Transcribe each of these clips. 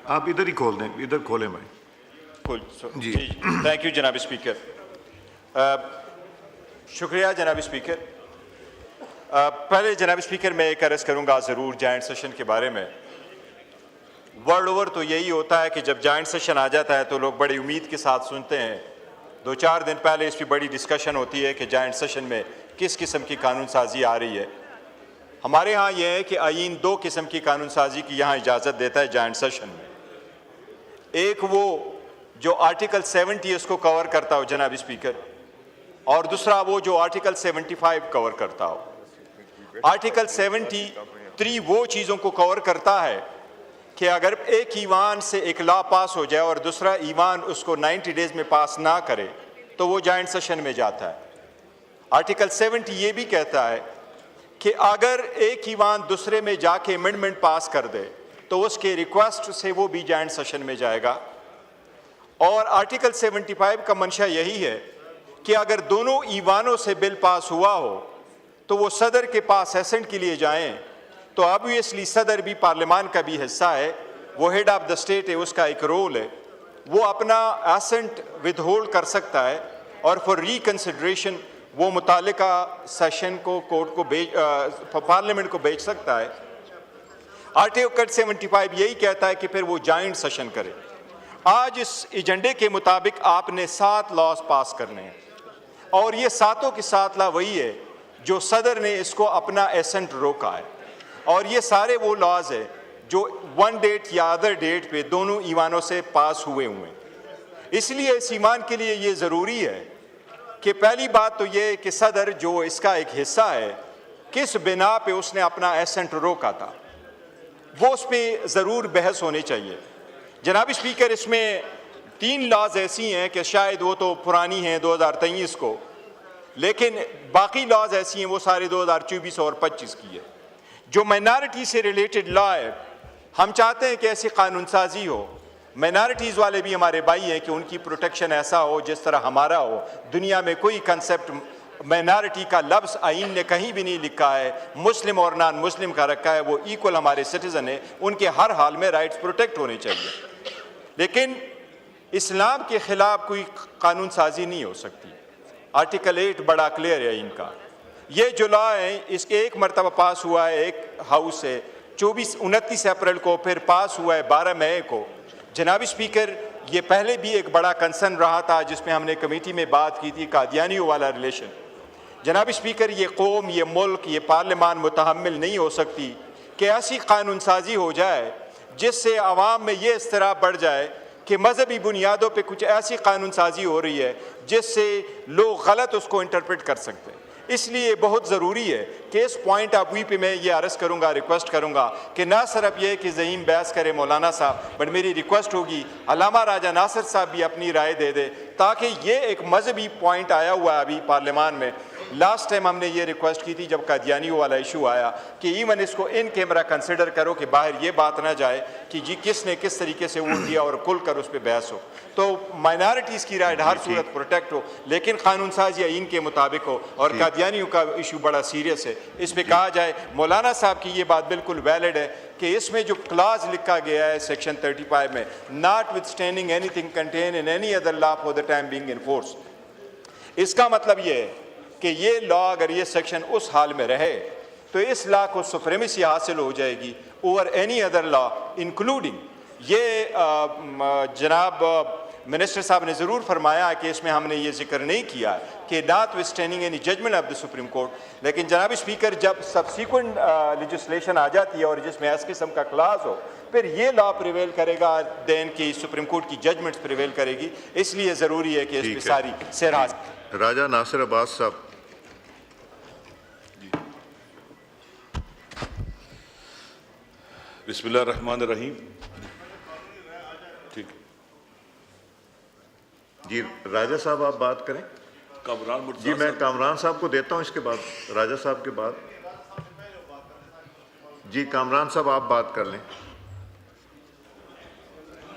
آپ ادھر ہی کھول دیں, ادھر کھولیں بھائی. جی تھینک یو جناب اسپیکر. شکریہ جناب اسپیکر. پہلے جناب اسپیکر میں ایک عرض کروں گا ضرور جوائنٹ سیشن کے بارے میں. ورلڈ اوور تو یہی ہوتا ہے کہ جب جوائنٹ سیشن آ جاتا ہے تو لوگ بڑی امید کے ساتھ سنتے ہیں. 2-4 دن پہلے اس پہ بڑی ڈسکشن ہوتی ہے کہ جوائنٹ سیشن میں کس قسم کی قانون سازی آ رہی ہے. ہمارے ہاں یہ ہے کہ آئین 2 قسم کی قانون سازی کی یہاں اجازت دیتا ہے جوائنٹ سیشن میں. ایک وہ جو آرٹیکل 70 اس کو کور کرتا ہو جناب اسپیکر, اور دوسرا وہ جو آرٹیکل 75 کور کرتا ہو. آرٹیکل 73 وہ چیزوں کو کور کرتا ہے کہ اگر ایک ایوان سے ایک لا پاس ہو جائے اور دوسرا ایوان اس کو 90 ڈیز میں پاس نہ کرے تو وہ جوائنٹ سیشن میں جاتا ہے. آرٹیکل 70 یہ بھی کہتا ہے کہ اگر ایک ایوان دوسرے میں جا کے امینڈمنٹ پاس کر دے تو اس کے ریکویسٹ سے وہ بھی جوائنٹ سیشن میں جائے گا. اور آرٹیکل 75 کا منشا یہی ہے کہ اگر دونوں ایوانوں سے بل پاس ہوا ہو تو وہ صدر کے پاس ایسنٹ کے لیے جائیں, تو آبویسلی صدر بھی پارلیمان کا بھی حصہ ہے, وہ ہیڈ آف دا اسٹیٹ ہے, اس کا ایک رول ہے, وہ اپنا ایسنٹ ود ہولڈ کر سکتا ہے اور فار ریکنسیڈریشن وہ متعلقہ سیشن کو کورٹ کو پارلیمنٹ کو بھیج سکتا ہے. آرٹیکل 75 یہی کہتا ہے کہ پھر وہ جوائنٹ سیشن کرے. آج اس ایجنڈے کے مطابق آپ نے 7 لاز پاس کرنے ہیں, اور یہ 7 کے 7 لا وہی ہے جو صدر نے اس کو اپنا ایسنٹ روکا ہے. اور یہ سارے وہ لاز ہیں جو 1 ڈیٹ یا ادر ڈیٹ پہ دونوں ایوانوں سے پاس ہوئے ہیں. اس لیے اس ایوان کے لیے یہ ضروری ہے کہ پہلی بات تو یہ کہ صدر جو اس کا ایک حصہ ہے, کس بنا پہ اس نے اپنا ایسنٹ روکا تھا, وہ اس پہ ضرور بحث ہونی چاہیے. جناب اسپیکر, اس میں 3 لاز ایسی ہیں کہ شاید وہ تو پرانی ہیں 2023 کو, لیکن باقی لاز ایسی ہیں وہ سارے 2024 اور 25 کی ہے. جو مائنارٹی سے ریلیٹڈ لا ہے, ہم چاہتے ہیں کہ ایسی قانون سازی ہو. مائنارٹیز والے بھی ہمارے بھائی ہیں کہ ان کی پروٹیکشن ایسا ہو جس طرح ہمارا ہو. دنیا میں کوئی کنسیپٹ مائنارٹی کا لفظ آئین نے کہیں بھی نہیں لکھا ہے, مسلم اور نان مسلم کا رکھا ہے, وہ ایکول ہمارے سٹیزن ہیں, ان کے ہر حال میں رائٹس پروٹیکٹ ہونے چاہیے. لیکن اسلام کے خلاف کوئی قانون سازی نہیں ہو سکتی. آرٹیکل 8 بڑا کلیئر ہے ان کا. یہ جو لا ہے اس کے ایک مرتبہ پاس ہوا ہے ایک ہاؤس سے 29 اپریل کو, پھر پاس ہوا ہے 12 مئی کو. جناب اسپیکر, یہ پہلے بھی ایک بڑا کنسرن رہا تھا جس میں ہم نے کمیٹی میں بات کی تھی, قادیانیوں والا ریلیشن. جناب اسپیکر, یہ قوم, یہ ملک, یہ پارلیمان متحمل نہیں ہو سکتی کہ ایسی قانون سازی ہو جائے جس سے عوام میں یہ اضطراب بڑھ جائے کہ مذہبی بنیادوں پہ کچھ ایسی قانون سازی ہو رہی ہے جس سے لوگ غلط اس کو انٹرپریٹ کر سکتے ہیں. اس لیے بہت ضروری ہے کہ اس پوائنٹ آف ویو پہ میں یہ عرض کروں گا, ریکویسٹ کروں گا کہ نہ صرف یہ کہ ذہین بحث کرے مولانا صاحب, بٹ میری ریکویسٹ ہوگی علامہ راجہ ناصر صاحب بھی اپنی رائے دے دے, تاکہ یہ ایک مذہبی پوائنٹ آیا ہوا ہے ابھی پارلیمان میں. لاسٹ ٹائم ہم نے یہ ریکویسٹ کی تھی جب قادیانیوں والا ایشو آیا کہ ایون اس کو ان کیمرہ کنسیڈر کرو کہ باہر یہ بات نہ جائے کہ جی کس نے کس طریقے سے ووٹ دیا اور کھل کر اس پہ بحث ہو. تو مائنارٹیز کی رائٹ ہر صورت پروٹیکٹ ہو, لیکن قانون سازی آئین کے مطابق ہو. اور قادیانیوں کا ایشو بڑا سیریس ہے, اس پہ کہا جائے. مولانا صاحب کی یہ بات بالکل ویلڈ ہے کہ اس میں جو کلاز لکھا گیا ہے سیکشن 35 میں, notwithstanding anything contained in any other law for the time being in force, اس کا مطلب یہ ہے کہ یہ لا اگر یہ سیکشن اس حال میں رہے تو اس لا کو سپریمیسی حاصل ہو جائے گی اوور اینی ادر لا انکلوڈنگ. یہ جناب منسٹر صاحب نے ضرور فرمایا کہ اس میں ہم نے یہ ذکر نہیں کیا کہ notwithstanding any judgment of the Supreme Court, لیکن جناب اسپیکر جب سبسیکوینٹ لیجسلیشن آ جاتی ہے اور جس میں اس قسم کا کلاس ہو, پھر یہ لا پریویل کرے گا دین کی سپریم کورٹ کی ججمنٹس پریویل کرے گی. اس لیے ضروری ہے کہ اس پہ ساری سیراز. راجہ ناصر عباس صاحب. بسم اللہ الرحمن الرحیم. ٹھیک جی راجہ صاحب آپ بات کریں. کامران مرتضیٰ جی میں کامران صاحب کو دیتا ہوں اس کے بعد راجہ صاحب کے بعد. جی کامران صاحب آپ بات کر لیں.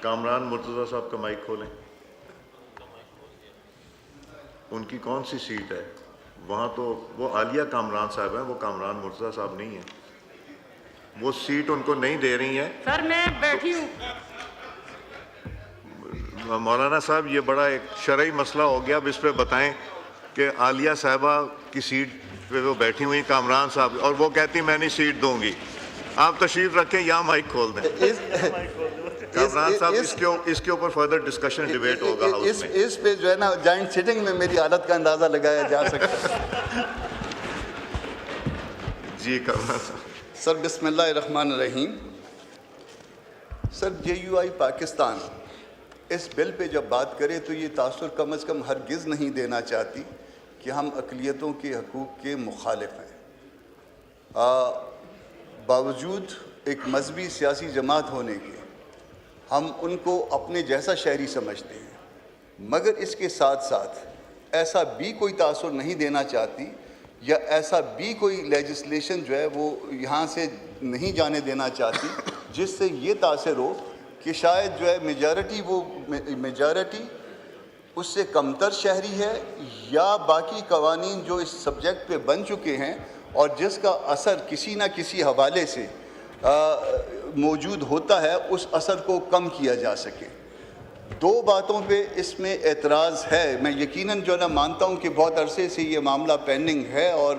کامران مرتضیٰ صاحب کا مائک کھولیں. ان کی کون سی سیٹ ہے وہاں؟ تو وہ عالیہ کامران صاحب ہیں, وہ کامران مرتضیٰ صاحب نہیں ہیں. وہ سیٹ ان کو نہیں دے رہی ہیں. سر میں بیٹھی ہوں. مولانا صاحب یہ بڑا ایک شرعی مسئلہ ہو گیا. اب اس پہ بتائیں کہ عالیہ صاحبہ کی سیٹ پہ وہ بیٹھی ہوئی کامران صاحب اور وہ کہتی میں نہیں سیٹ دوں گی. آپ تشریف رکھیں یہاں مائک کھول دیں. کامران صاحب اس کے اوپر فردر ڈسکشن ڈیبیٹ ہوگا ہاؤس میں. اس پہ جو ہے نا جوائنٹ سیٹنگ میں میری حالت کا اندازہ لگایا جا سکتا ہے. جی کامران صاحب. سر بسم اللہ الرحمن الرحیم. سر JUI پاکستان اس بل پہ جب بات کرے تو یہ تاثر کم از کم ہرگز نہیں دینا چاہتی کہ ہم اقلیتوں کے حقوق کے مخالف ہیں. باوجود ایک مذہبی سیاسی جماعت ہونے کے ہم ان کو اپنے جیسا شہری سمجھتے ہیں, مگر اس کے ساتھ ساتھ ایسا بھی کوئی تاثر نہیں دینا چاہتی یا ایسا بھی کوئی لیجسلیشن جو ہے وہ یہاں سے نہیں جانے دینا چاہتی جس سے یہ تاثر ہو کہ شاید جو ہے میجارٹی اس سے کمتر شہری ہے یا باقی قوانین جو اس سبجیکٹ پہ بن چکے ہیں اور جس کا اثر کسی نہ کسی حوالے سے موجود ہوتا ہے اس اثر کو کم کیا جا سکے. دو باتوں پہ اس میں اعتراض ہے. میں یقیناً جو ہے نا مانتا ہوں کہ بہت عرصے سے یہ معاملہ پینڈنگ ہے اور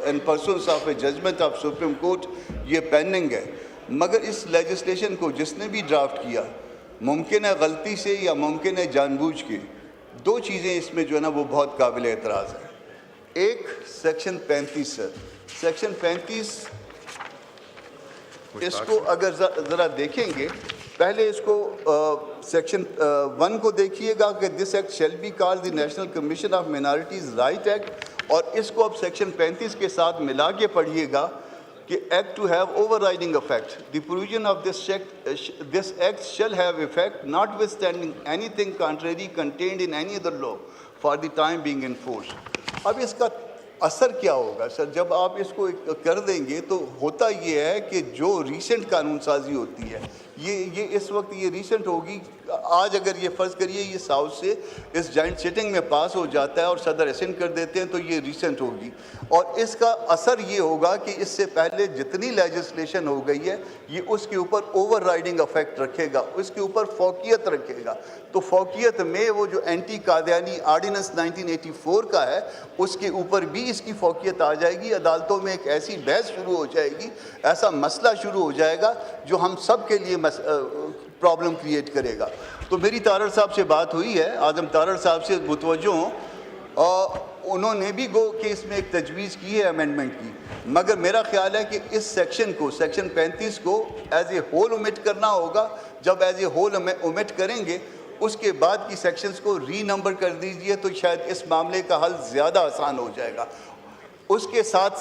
in presence of a judgment of Supreme Court یہ پینڈنگ ہے, مگر اس لیجسلیشن کو جس نے بھی ڈرافٹ کیا ممکن ہے غلطی سے یا ممکن ہے جان بوجھ کے, دو چیزیں اس میں جو ہے نا وہ بہت قابل اعتراض ہیں. ایک سیکشن 35 سر, سیکشن 35 اس کو اگر ذرا دیکھیں گے, پہلے اس کو سیکشن 1 کو دیکھیے گا کہ this act shall be called the National Commission of Minorities right act, اور اس کو اب سیکشن 35 کے ساتھ ملا کے پڑھیے گا کہ act to have overriding effect. The provision of this act shall have effect notwithstanding anything contrary contained in any other law for the time being enforced. اب اس کا اثر کیا ہوگا سر جب آپ اس کو کر دیں گے؟ تو ہوتا یہ ہے کہ جو ریسنٹ قانون سازی ہوتی ہے یہ اس وقت یہ ریسنٹ ہوگی. آج اگر یہ فرض کریے یہ ساؤتھ سے اس جوائنٹ سیٹنگ میں پاس ہو جاتا ہے اور صدر اسسنٹ کر دیتے ہیں تو یہ ریسنٹ ہوگی, اور اس کا اثر یہ ہوگا کہ اس سے پہلے جتنی لیجسلیشن ہو گئی ہے یہ اس کے اوپر اوور رائڈنگ افیکٹ رکھے گا, اس کے اوپر فوقیت رکھے گا. تو فوقیت میں وہ جو اینٹی قادیانی آرڈیننس 1984 کا ہے اس کے اوپر بھی اس کی فوقیت آ جائے گی. عدالتوں میں ایک ایسی بحث شروع ہو جائے گی, ایسا مسئلہ شروع ہو جائے گا جو ہم سب کے لیے پرابلم کریٹ کرے گا. تو میری تارڑ صاحب سے بات ہوئی ہے, اعظم تارڑ صاحب سے متوجہ ہوں, اور انہوں نے بھی گو کہ اس میں ایک تجویز کی ہے امینڈمنٹ کی, مگر میرا خیال ہے کہ اس سیکشن کو سیکشن 35 کو ایز اے ہول اومٹ کرنا ہوگا. جب ایز اے ہول اومٹ کریں گے اس کے بعد کی سیکشنز کو ری نمبر کر دیجئے تو شاید اس معاملے کا حل زیادہ آسان ہو جائے گا. اس کے ساتھ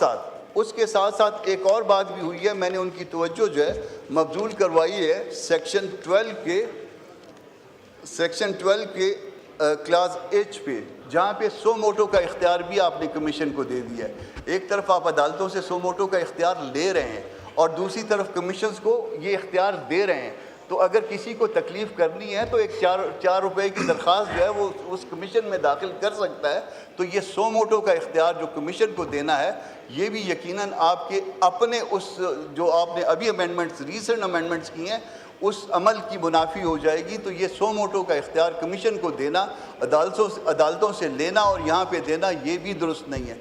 ساتھ ایک اور بات بھی ہوئی ہے, میں نے ان کی توجہ جو ہے مبذول کروائی ہے سیکشن 12 کے کلاس ایچ پہ, جہاں پہ سو موٹو کا اختیار بھی آپ نے کمیشن کو دے دیا ہے. ایک طرف آپ عدالتوں سے سو موٹو کا اختیار لے رہے ہیں اور دوسری طرف کمیشنز کو یہ اختیار دے رہے ہیں. تو اگر کسی کو تکلیف کرنی ہے تو ایک 4 روپے کی درخواست جو ہے وہ اس کمیشن میں داخل کر سکتا ہے. تو یہ سو موٹو کا اختیار جو کمیشن کو دینا ہے یہ بھی یقیناً آپ کے اپنے اس جو آپ نے ابھی ریسنٹ امینڈمنٹس کی ہیں اس عمل کی منافی ہو جائے گی. تو یہ سو موٹو کا اختیار کمیشن کو دینا, عدالتوں سے لینا اور یہاں پہ دینا, یہ بھی درست نہیں ہے.